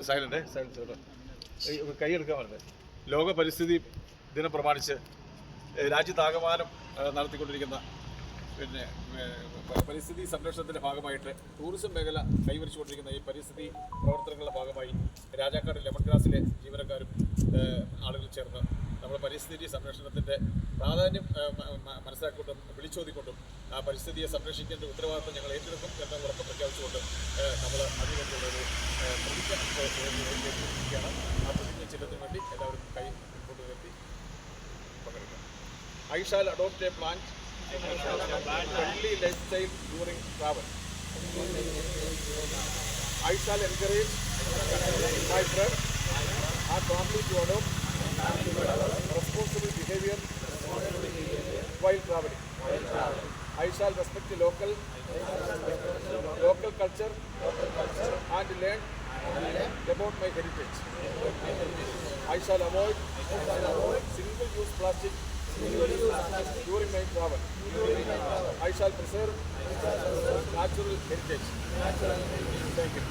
Silent കൈയെടുക്കാൻ പറഞ്ഞത്. ലോക പരിസ്ഥിതി ദിനം പ്രമാണിച്ച് രാജ്യത്താകമാനം നടത്തിക്കൊണ്ടിരിക്കുന്ന പരിസ്ഥിതി സംരക്ഷണത്തിൻ്റെ ഭാഗമായിട്ട് ടൂറിസം മേഖല കൈവരിച്ചുകൊണ്ടിരിക്കുന്ന ഈ പരിസ്ഥിതി പ്രവർത്തനങ്ങളുടെ ഭാഗമായി രാജാക്കാട് ലെമൺ ഗ്രാസിലെ ജീവനക്കാരും ആളുകൾ ചേർന്ന് നമ്മൾ പരിസ്ഥിതി സംരക്ഷണത്തിൻ്റെ പ്രാധാന്യം മനസ്സിലാക്കിക്കൊണ്ടും വിളിച്ചോതിക്കൊണ്ടും ആ പരിസ്ഥിതിയെ സംരക്ഷിക്കേണ്ട ഉത്തരവാദിത്വം ഞങ്ങൾ ഏറ്റെടുക്കും എന്ന ഉറപ്പ് പ്രഖ്യാപിച്ചുകൊണ്ട് നമ്മൾ അതിനുവേണ്ടിയുള്ളൊരു പ്രതിജ്ഞ ഏറ്റിരിക്കുകയാണ്. ആ പ്രതിജ്ഞ ചിഹ്നത്തിന് വേണ്ടി എല്ലാവരും കൈ മുൻപോട്ട് ഉയർത്തി പങ്കെടുക്കാം. I shall adopt a plant friendly lifestyle during travel. I shall encourage my friends and family to adopt responsible behavior while traveling. I shall respect the local culture and learn about my heritage. I shall avoid single-use plastic during my travel. I shall preserve natural heritage. Thank you.